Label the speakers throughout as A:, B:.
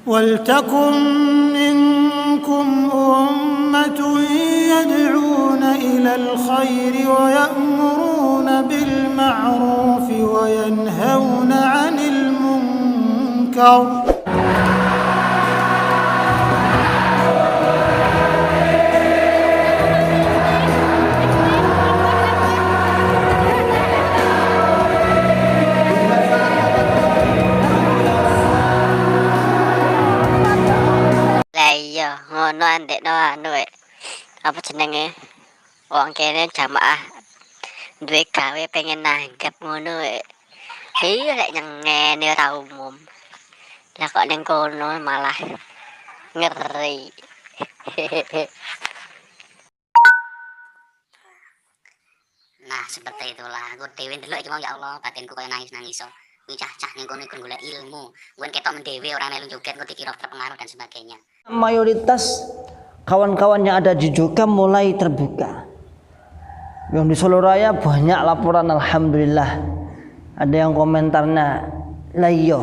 A: وَلْتَكُنْ مِنْكُمْ أُمَّةٌ يَدْعُونَ إِلَى الْخَيْرِ وَيَأْمُرُونَ بِالْمَعْرُوفِ وَيَنْهَوْنَ عَنِ الْمُنْكَرِ.
B: Iya ngono andekno anu apa jenenge wong kene jamaah duwe gawe pengen nanggap ngono iya lek nyengene ora umum lah kok ning kono malah ngeri. Nah seperti itulah aku dewe ndelok iki mau ya Allah batinku koyo nangis-nangis iki cah-cah ning kono iku golek ilmu gue ketok mendewe ora melu joget kok dikira terpengaruh dan sebagainya.
C: Mayoritas kawan-kawan yang ada di Jokam mulai terbuka. Yang di Solo Raya banyak laporan, alhamdulillah. Ada yang komentarnya, lah iya,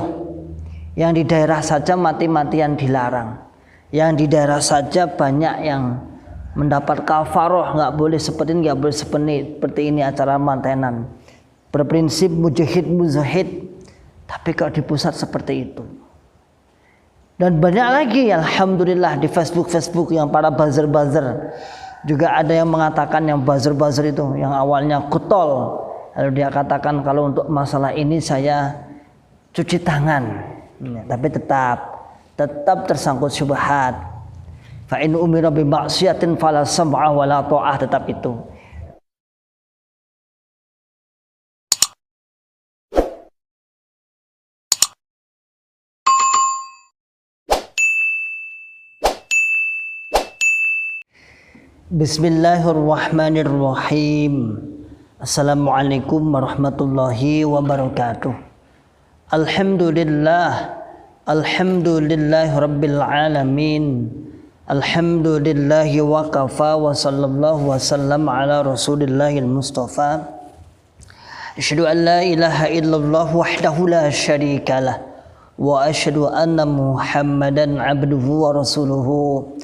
C: yang di daerah saja mati-matian dilarang. Yang di daerah saja banyak yang mendapat kafaroh, nggak boleh seperti ini, nggak boleh seperti ini acara mantenan. Berprinsip mujahid muzahid, tapi kalau di pusat seperti itu. Dan banyak lagi alhamdulillah di Facebook yang para buzzer juga ada yang mengatakan yang buzzer itu yang awalnya kutol, lalu dia katakan kalau untuk masalah ini saya cuci tangan, tapi tetap tersangkut syubhat. Fa in umira bi ma'siyatin fala sam'a wala ta'ah, tetap itu. Bismillahirrahmanirrahim. Assalamualaikum warahmatullahi wabarakatuh. Alhamdulillah rabbil alamin. Alhamdulillahi wa kafa wa sallallahu wa sallam ala rasulillahil mustafa. Asyhadu an la ilaha illallah wahdahu la syarikalah wa asyhadu anna Muhammadan abduhu wa rasuluhu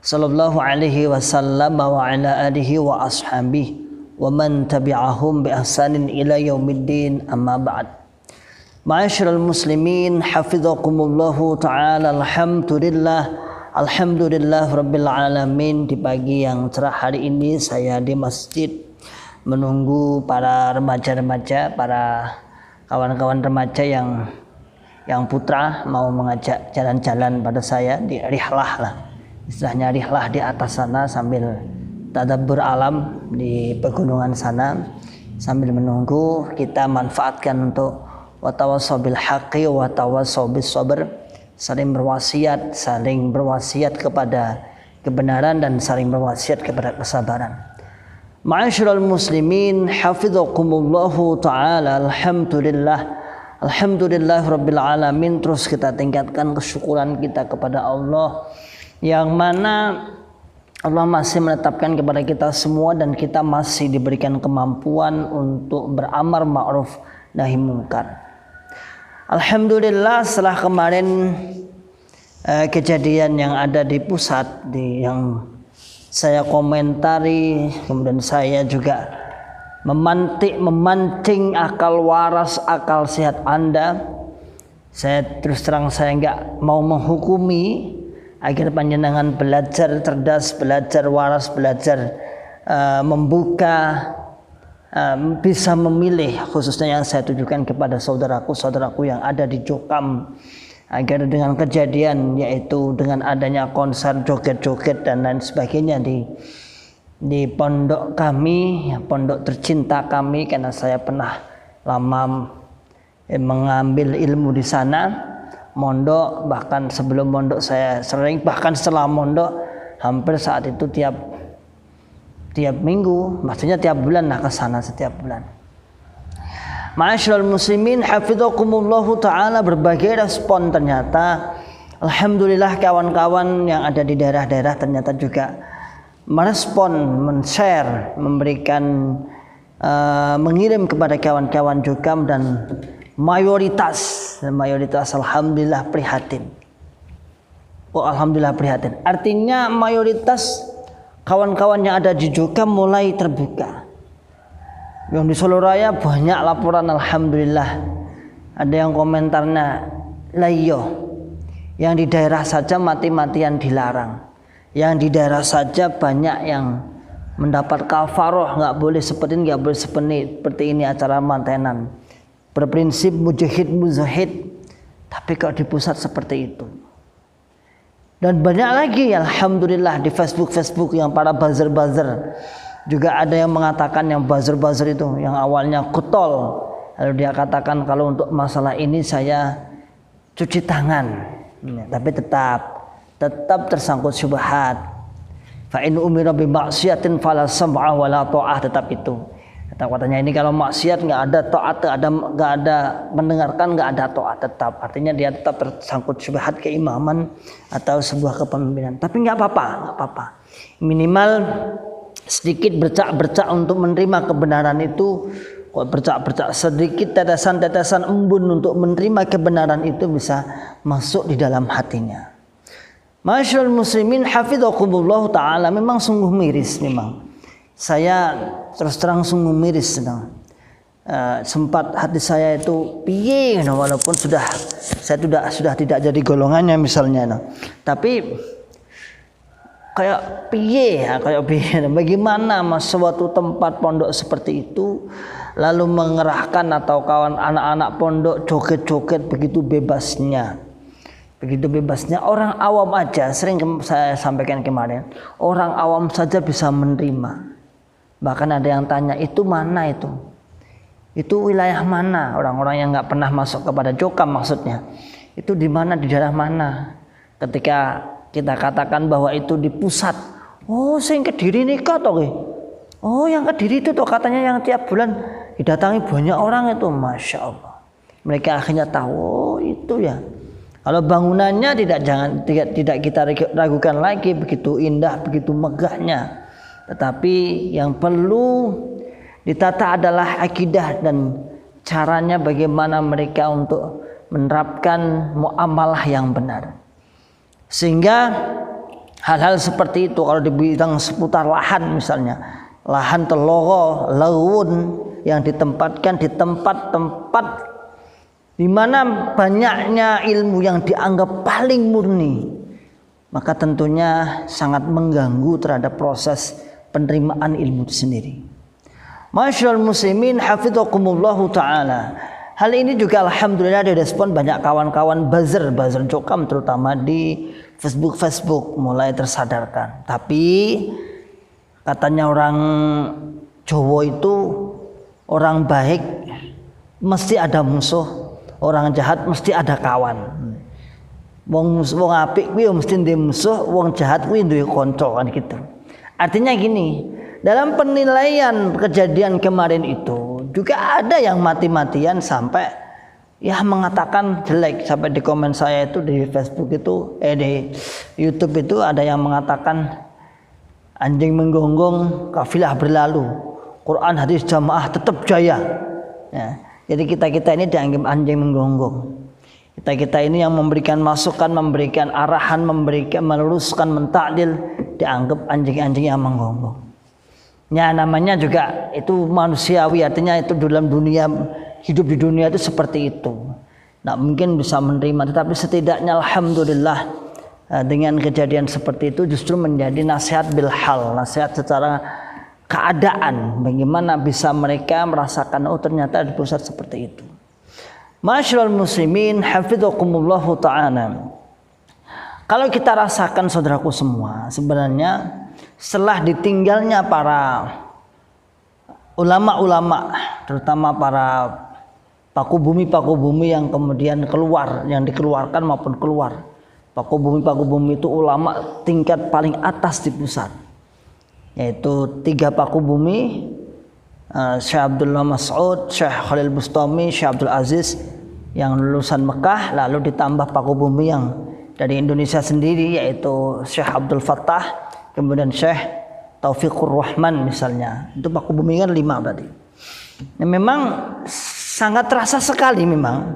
C: sallallahu alaihi wasallam wa ala alihi wa ashabihi wa man tabi'ahum bi ihsanin ila yaumiddin, amma ba'd. Ma'asyiral muslimin hafizakumullahu ta'ala. Alhamdulillah rabbil alamin. Di pagi yang cerah hari ini saya di masjid menunggu para remaja-remaja, para kawan-kawan remaja yang putra mau mengajak jalan-jalan pada saya di rihlah lah. Istilahnya rihlah di atas sana sambil tadabbur alam di pegunungan sana, sambil menunggu kita manfaatkan untuk watawassaw bil haqqi watawassaw bis sabr, saling berwasiat kepada kebenaran dan saling berwasiat kepada kesabaran. Ma'asyiral muslimin hafizakumullahu ta'ala. Alhamdulillah rabbil alamin. Terus kita tingkatkan kesyukuran kita kepada Allah yang mana Allah masih menetapkan kepada kita semua dan kita masih diberikan kemampuan untuk beramar ma'ruf nahi munkar. Alhamdulillah setelah kemarin kejadian yang ada di pusat yang saya komentari, kemudian saya juga memancing akal waras, akal sehat Anda. Saya terus terang saya nggak mau menghukumi, agar panjenengan belajar cerdas, belajar waras, belajar membuka, bisa memilih, khususnya yang saya tujukan kepada saudaraku yang ada di Jokam, agar dengan kejadian yaitu dengan adanya konser joget-joget dan lain sebagainya di pondok kami, pondok tercinta kami, karena saya pernah lama mengambil ilmu di sana. Mondok, bahkan sebelum mondok saya sering, bahkan setelah mondok hampir saat itu tiap minggu, maksudnya tiap bulan lah ke sana, setiap bulan. Ma'asyiral muslimin hafizakumullahu ta'ala. Berbagai respon ternyata alhamdulillah kawan-kawan yang ada di daerah-daerah ternyata juga merespon, men-share, memberikan mengirim kepada kawan-kawan Jokam, dan mayoritas alhamdulillah prihatin. Oh alhamdulillah prihatin. Artinya mayoritas kawan-kawan yang ada di Jokam mulai terbuka. Yang di Solo Raya banyak laporan alhamdulillah. Ada yang komentarnya lah iya. Yang di daerah saja mati-matian dilarang. Yang di daerah saja banyak yang mendapat kafaroh, nggak boleh seperti ini, nggak boleh seperti ini acara mantenan. Berprinsip mujahid muzahid, tapi kok di pusat seperti itu. Dan banyak lagi alhamdulillah di Facebook yang para buzzer juga ada yang mengatakan yang buzzer itu yang awalnya kutol, lalu dia katakan kalau untuk masalah ini saya cuci tangan, tapi tetap tersangkut syubhat. Fa in umira bi maksiatin fala sam'a wala ta'ah, tetap itu. Katanya ini kalau maksiat nggak ada taat, nggak ada mendengarkan, nggak ada taat tetap. Artinya dia tetap tersangkut syubhat keimaman atau sebuah kepemimpinan. Tapi nggak apa-apa. Minimal sedikit bercak-bercak untuk menerima kebenaran itu. Kok bercak-bercak sedikit tetesan-tetesan embun untuk menerima kebenaran itu bisa masuk di dalam hatinya. Masyaallah muslimin hafizakumullah taala, memang sungguh miris memang. Saya terus terang sungguh miris sedang. Sempat hati saya itu piye walaupun saya sudah tidak jadi golongannya misalnya. Tapi kayak piye bagaimana suatu tempat pondok seperti itu lalu mengerahkan atau kawan anak-anak pondok joget-joget begitu bebasnya orang awam aja, sering saya sampaikan kemarin, orang awam saja bisa menerima. Bahkan ada yang tanya itu mana itu wilayah mana, orang-orang yang nggak pernah masuk kepada Jokam maksudnya itu di mana, di daerah mana. Ketika kita katakan bahwa itu di pusat, oh sing Kediri nikah toh, oh yang Kediri itu toh katanya yang tiap bulan didatangi banyak orang itu, masya Allah. Mereka akhirnya tahu, oh itu ya. Kalau bangunannya tidak kita ragukan lagi, begitu indah, begitu megahnya. Tetapi yang perlu ditata adalah akidah dan caranya bagaimana mereka untuk menerapkan muamalah yang benar. Sehingga hal-hal seperti itu kalau di bidang seputar lahan misalnya, lahan teloro, laun yang ditempatkan di tempat-tempat di mana banyaknya ilmu yang dianggap paling murni, maka tentunya sangat mengganggu terhadap proses penerimaan ilmu itu sendiri. Masyaallah muslimin hafizakumullah taala. Hal ini juga alhamdulillah direspon banyak kawan-kawan buzzer Jokam terutama di Facebook mulai tersadarkan. Tapi katanya orang Jawa itu orang baik mesti ada musuh. Orang jahat mesti ada kawan. Wong apik kuwi mesti ndek musuh, wong jahat kuwi duwe kanca kan gitu. Artinya gini, dalam penilaian kejadian kemarin itu juga ada yang mati-matian sampai ya mengatakan jelek, sampai di komen saya itu di Facebook itu di YouTube itu ada yang mengatakan anjing menggonggong kafilah berlalu, Quran hadis jamaah tetap jaya. Ya. Jadi kita ini dianggap anjing menggonggong. Kita ini yang memberikan masukan, memberikan arahan, meluruskan, mentakdil, dianggap anjing-anjing yang menggonggong. Ya namanya juga itu manusiawi, artinya itu dalam dunia, hidup di dunia itu seperti itu. Nah mungkin bisa menerima, tetapi setidaknya alhamdulillah dengan kejadian seperti itu justru menjadi nasihat bil hal, nasihat secara keadaan, bagaimana bisa mereka merasakan oh ternyata di pusat seperti itu. Masyaallah muslimin hafizakumullah ta'ala. Kalau kita rasakan saudaraku semua, sebenarnya setelah ditinggalnya para ulama-ulama, terutama para paku bumi yang kemudian keluar, yang dikeluarkan maupun keluar. Paku bumi itu ulama tingkat paling atas di pusat. Yaitu 3 paku bumi, Syekh Abdullah Mas'ud, Syekh Khalil Bustami, Syekh Abdul Aziz yang lulusan Mekah, lalu ditambah paku bumi yang dari Indonesia sendiri yaitu Syekh Abdul Fattah, kemudian Syekh Taufikur Rahman misalnya. Itu paku bumi kan 5 berarti. Nah, memang sangat terasa sekali memang.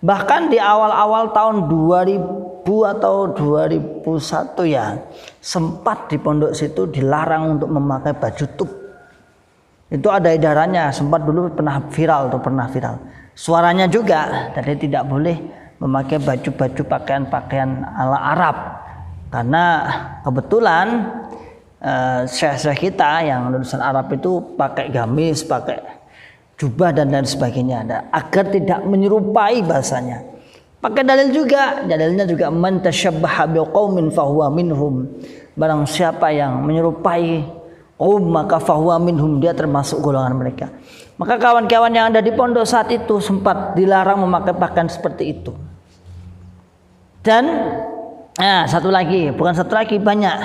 C: Bahkan di awal-awal tahun 2000 atau 2001 ya, sempat di pondok situ dilarang untuk memakai baju tub. Itu ada edarannya, sempat dulu pernah viral. Suaranya juga, jadi tidak boleh memakai baju-baju pakaian ala Arab. Karena kebetulan syekh-syekh kita yang lulusan Arab itu pakai gamis, pakai jubah dan lain sebagainya, agar tidak menyerupai bahasanya. Pakai dalilnya juga man tasyabbaha biqaumin fahuwa minhum. Barang siapa yang menyerupai kaum maka fahuwa minhum, dia termasuk golongan mereka. Maka kawan-kawan yang ada di pondok saat itu sempat dilarang memakai pakaian seperti itu. Dan satu lagi banyak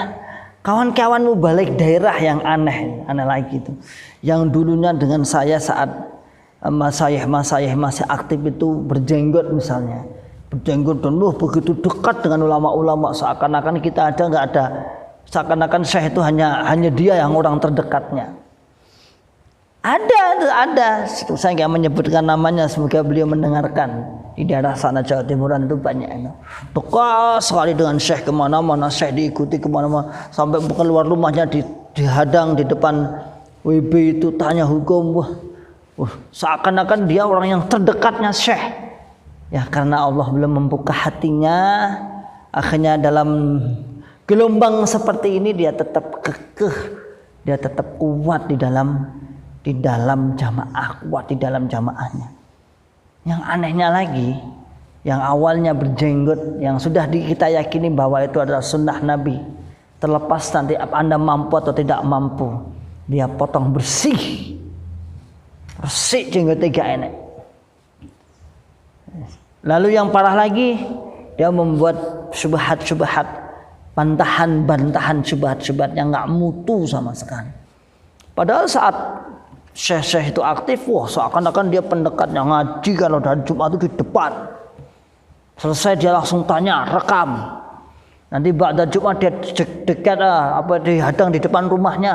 C: kawan-kawan mubalik daerah yang aneh lagi itu. Yang dulunya dengan saya saat masayih masih aktif itu berjenggot misalnya. Berjenggot dan begitu dekat dengan ulama-ulama, seakan-akan kita ada nggak ada. Seakan-akan syekh itu hanya dia yang orang terdekatnya. Ada. Saya nggak menyebutkan namanya, semoga beliau mendengarkan. Di daerah sana Jawa Timuran itu banyak. Dekat sekali dengan syekh, kemana-mana syekh diikuti kemana-mana, sampai keluar rumahnya dihadang di depan WB itu tanya hukum. Seakan-akan dia orang yang terdekatnya syekh. Ya karena Allah belum membuka hatinya, akhirnya dalam gelombang seperti ini dia tetap kekeh, dia tetap kuat di dalam jamaah, kuat di dalam jamaahnya. Yang anehnya lagi, yang awalnya berjenggot, yang sudah kita yakini bahwa itu adalah sunnah Nabi, terlepas nanti Anda mampu atau tidak mampu, dia potong bersih jenggotnya gak enak. Lalu yang parah lagi, dia membuat syubhat, bantahan syubhat yang nggak mutu sama sekali. Padahal saat syekh itu aktif, seakan-akan dia pendekatnya ngaji kalau dari Jumat itu di depan. Selesai dia langsung tanya, rekam. Nanti ba'da Jumat dia dekat dihadang di depan rumahnya,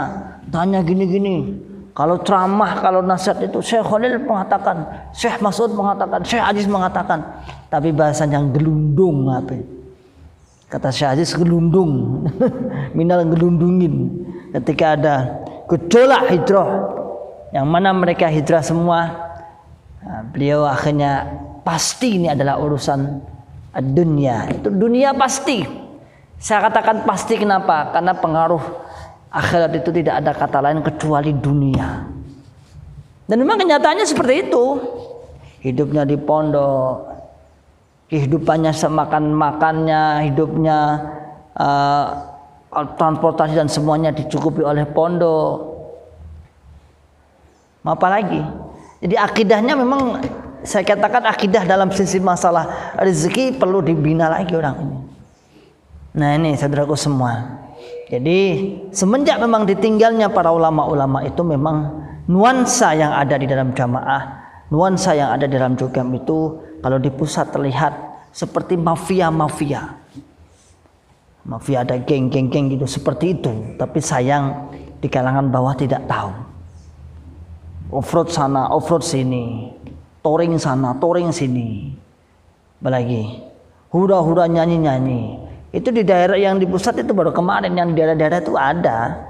C: tanya gini. Kalau ceramah, kalau nasihat itu Syekh Khalil mengatakan, Syekh Mas'ud mengatakan, Syekh Aziz mengatakan, tapi bahasanya gelundung apa? Kata Syekh Aziz gelundung, minal gelundungin. Ketika ada gejolak hijrah, yang mana mereka hijrah semua, beliau akhirnya pasti ini adalah urusan dunia. Itu dunia pasti. Saya katakan pasti kenapa? Karena pengaruh akhirat itu tidak ada kata lain kecuali dunia. Dan memang kenyataannya seperti itu. Hidupnya di pondok, kehidupannya semakan-makannya, hidupnya transportasi dan semuanya dicukupi oleh pondok. Apalagi? Jadi akidahnya memang, saya katakan akidah dalam sisi masalah rezeki perlu dibina lagi orang ini. Nah ini saudaraku semua. Jadi semenjak memang ditinggalnya para ulama-ulama itu, memang nuansa yang ada di dalam jamaah, nuansa yang ada di dalam jogam itu kalau di pusat terlihat seperti mafia ada geng-geng gitu seperti itu. Tapi sayang di kalangan bawah tidak tahu. Offroad sana, offroad sini, touring sana, touring sini. Apalagi hura-hura nyanyi-nyanyi. Itu di daerah yang di pusat itu baru kemarin, yang di daerah-daerah itu ada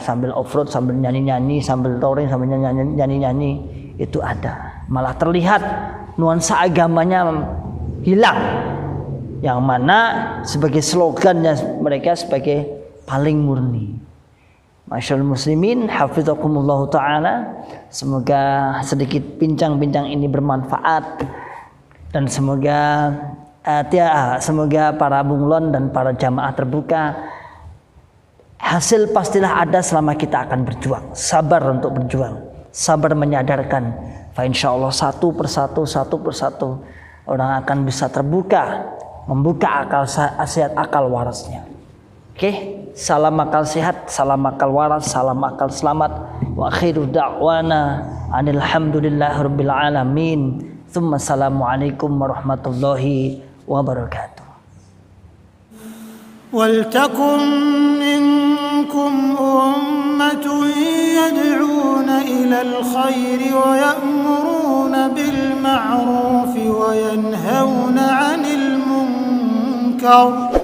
C: sambil offroad, sambil nyanyi-nyanyi, sambil touring, sambil nyanyi-nyanyi, itu ada. Malah terlihat nuansa agamanya hilang, yang mana sebagai slogannya mereka sebagai paling murni. Masyaallah muslimin, hafizakumullah ta'ala. Semoga sedikit bincang-bincang ini bermanfaat, dan semoga para bunglon dan para jamaah terbuka, hasil pastilah ada selama kita akan berjuang. Sabar untuk berjuang, sabar menyadarkan. Fa insyaallah satu persatu orang akan bisa terbuka, membuka akal sehat, akal warasnya. Oke, salam akal sehat, salam akal waras, salam akal selamat. Wa akhiru da'wana alhamdulillahirabbil alamin. Tsumma assalamualaikum warahmatullahi wabarakatuh.
A: ولتكن منكم أمة يدعون إلى الخير ويأمرون بالمعروف وينهون عن المنكر Firaun